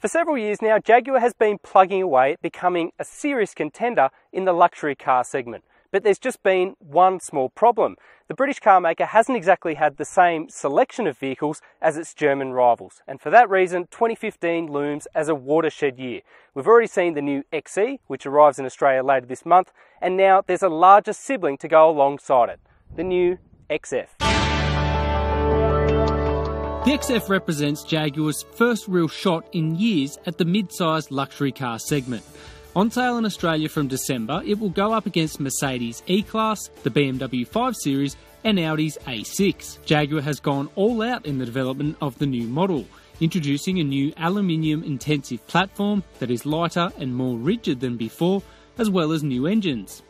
For several years now, Jaguar has been plugging away at becoming a serious contender in the luxury car segment. But there's just been one small problem. The British car maker hasn't exactly had the same selection of vehicles as its German rivals. And for that reason, 2015 looms as a watershed year. We've already seen the new XE, which arrives in Australia later this month, and now there's a larger sibling to go alongside it, the new XF. The XF represents Jaguar's first real shot in years at the mid-sized luxury car segment. On sale in Australia from December, it will go up against Mercedes E-Class, the BMW 5 Series and Audi's A6. Jaguar has gone all out in the development of the new model, introducing a new aluminium-intensive platform that is lighter and more rigid than before, as well as new engines.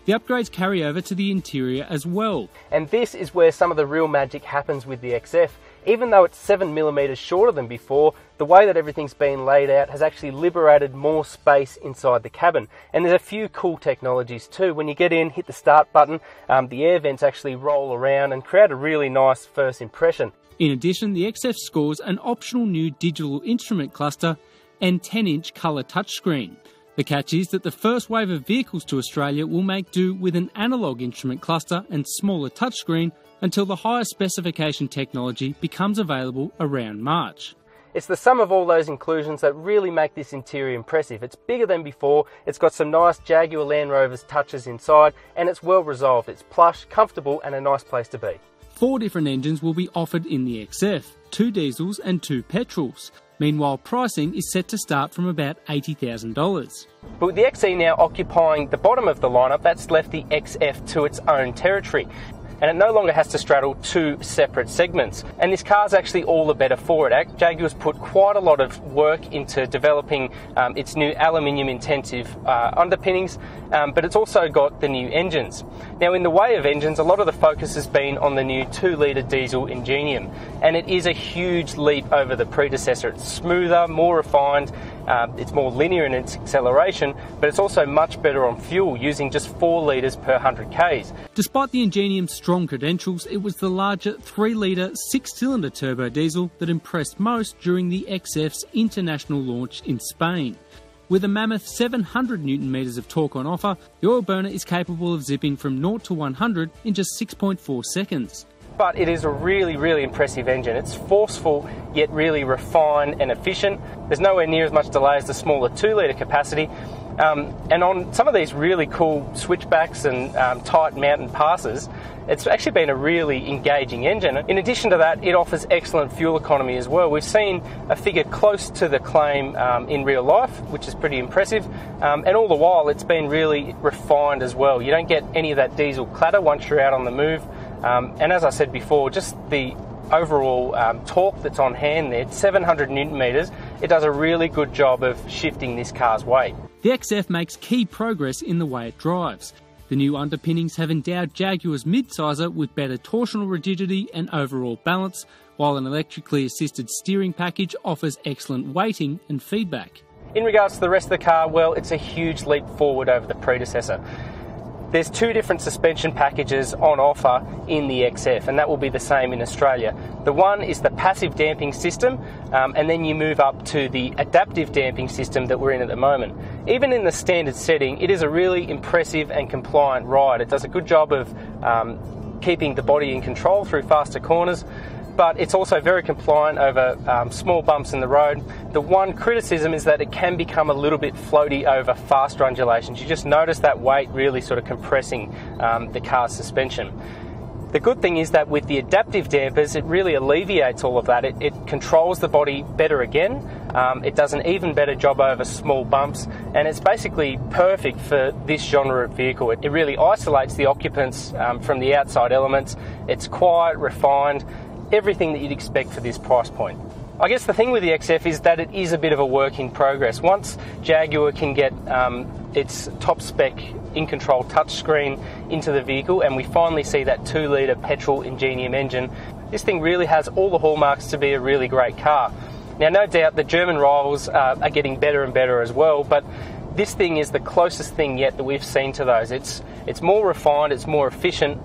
The upgrades carry over to the interior as well. And this is where some of the real magic happens with the XF. Even though it's 7mm shorter than before, the way that everything's been laid out has actually liberated more space inside the cabin. And there's a few cool technologies too. When you get in, hit the start button, the air vents actually roll around and create a really nice first impression. In addition, the XF scores an optional new digital instrument cluster and 10-inch colour touchscreen. The catch is that the first wave of vehicles to Australia will make do with an analogue instrument cluster and smaller touchscreen until the higher specification technology becomes available around March. It's the sum of all those inclusions that really make this interior impressive. It's bigger than before, it's got some nice Jaguar Land Rover's touches inside, and it's well resolved. It's plush, comfortable and a nice place to be. 4 different engines will be offered in the XF, 2 diesels and 2 petrols. Meanwhile, pricing is set to start from about $80,000. But with the XE now occupying the bottom of the lineup, that's left the XF to its own territory. And it no longer has to straddle 2 separate segments. And this car's actually all the better for it. Jaguar's put quite a lot of work into developing its new aluminium intensive underpinnings, but it's also got the new engines. Now in the way of engines, a lot of the focus has been on the new 2-litre diesel Ingenium, and it is a huge leap over the predecessor. It's smoother, more refined, it's more linear in its acceleration, but it's also much better on fuel, using just 4 litres per 100 k's. Despite the Ingenium's strong credentials, it was the larger 3-litre 6-cylinder turbo diesel that impressed most during the XF's international launch in Spain. With a mammoth 700 Nm of torque on offer, the oil burner is capable of zipping from 0 to 100 in just 6.4 seconds. But it is a really impressive engine. It's forceful, yet really refined and efficient. There's nowhere near as much delay as the smaller 2-litre capacity. And on some of these really cool switchbacks and tight mountain passes, it's actually been a really engaging engine. In addition to that, it offers excellent fuel economy as well. We've seen a figure close to the claim in real life, which is pretty impressive. And all the while, it's been really refined as well. You don't get any of that diesel clatter once you're out on the move. And as I said before, just the overall torque that's on hand there, 700 Nm, it does a really good job of shifting this car's weight. The XF makes key progress in the way it drives. The new underpinnings have endowed Jaguar's midsizer with better torsional rigidity and overall balance, while an electrically assisted steering package offers excellent weighting and feedback. In regards to the rest of the car, well, it's a huge leap forward over the predecessor. There's 2 different suspension packages on offer in the XF, and that will be the same in Australia. The one is the passive damping system, and then you move up to the adaptive damping system that we're in at the moment. Even in the standard setting, it is a really impressive and compliant ride. It does a good job of keeping the body in control through faster corners, but it's also very compliant over small bumps in the road. The one criticism is that it can become a little bit floaty over faster undulations. You just notice that weight really sort of compressing the car's suspension. The good thing is that with the adaptive dampers, it really alleviates all of that. It controls the body better again. It does an even better job over small bumps, and it's basically perfect for this genre of vehicle. It really isolates the occupants from the outside elements. It's quiet, refined, everything that you'd expect for this price point. I guess the thing with the XF is that it is a bit of a work in progress. Once Jaguar can get its top spec in-control touchscreen into the vehicle and we finally see that 2-litre petrol Ingenium engine, this thing really has all the hallmarks to be a really great car. Now, no doubt the German rivals are getting better and better as well, but this thing is the closest thing yet that we've seen to those. It's more refined, it's more efficient,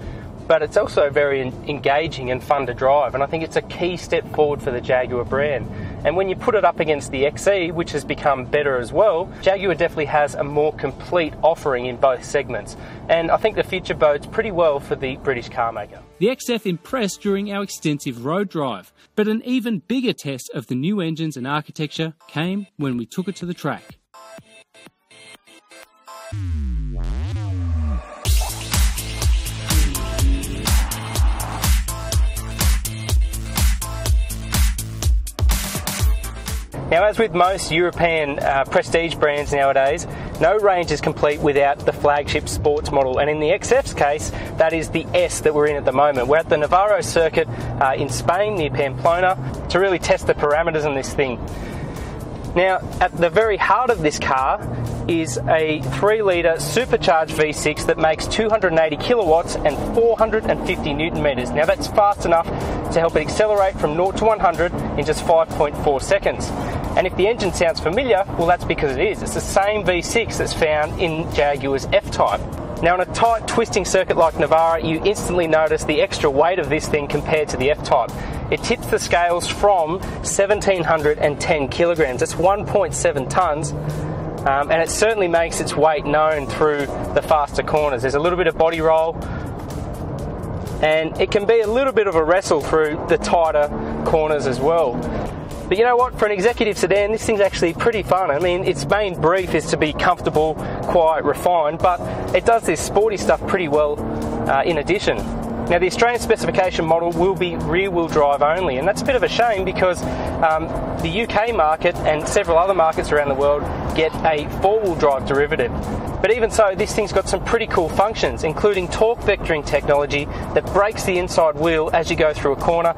but it's also very engaging and fun to drive, and I think it's a key step forward for the Jaguar brand. And when you put it up against the XE, which has become better as well, Jaguar definitely has a more complete offering in both segments. And I think the future bodes pretty well for the British car maker. The XF impressed during our extensive road drive, but an even bigger test of the new engines and architecture came when we took it to the track. Now, as with most European prestige brands nowadays, no range is complete without the flagship sports model, and in the XF's case, that is the S that we're in at the moment. We're at the Navarro circuit in Spain, near Pamplona, to really test the parameters on this thing. Now, at the very heart of this car is a 3-litre supercharged V6 that makes 280 kilowatts and 450 newton meters. Now, that's fast enough to help it accelerate from 0 to 100 in just 5.4 seconds. And if the engine sounds familiar, well, that's because it is. It's the same V6 that's found in Jaguar's F-Type. Now, on a tight twisting circuit like Navarra, you instantly notice the extra weight of this thing compared to the F-Type. It tips the scales from 1,710 kilograms. That's 1.7 tonnes. And it certainly makes its weight known through the faster corners. There's a little bit of body roll, and it can be a little bit of a wrestle through the tighter corners as well. But you know what, for an executive sedan, this thing's actually pretty fun. I mean, its main brief is to be comfortable, quiet, refined, but it does this sporty stuff pretty well in addition. Now, the Australian specification model will be rear-wheel drive only, and that's a bit of a shame because the UK market and several other markets around the world get a four-wheel drive derivative. But even so, this thing's got some pretty cool functions, including torque vectoring technology that brakes the inside wheel as you go through a corner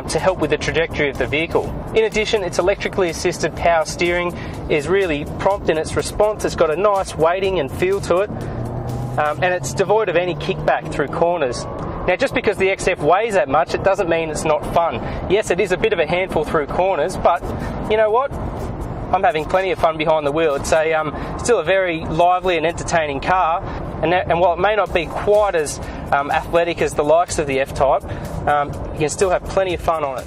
to help with the trajectory of the vehicle. In addition, its electrically assisted power steering is really prompt in its response. It's got a nice weighting and feel to it, and it's devoid of any kickback through corners. Now, just because the XF weighs that much, it doesn't mean it's not fun. Yes, it is a bit of a handful through corners, but you know what? I'm having plenty of fun behind the wheel. It's still a very lively and entertaining car, and while it may not be quite as athletic as the likes of the F-Type, you can still have plenty of fun on it.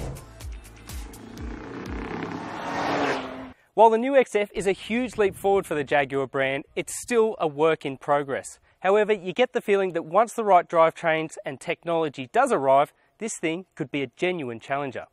While the new XF is a huge leap forward for the Jaguar brand, it's still a work in progress. However, you get the feeling that once the right drivetrains and technology does arrive, this thing could be a genuine challenger.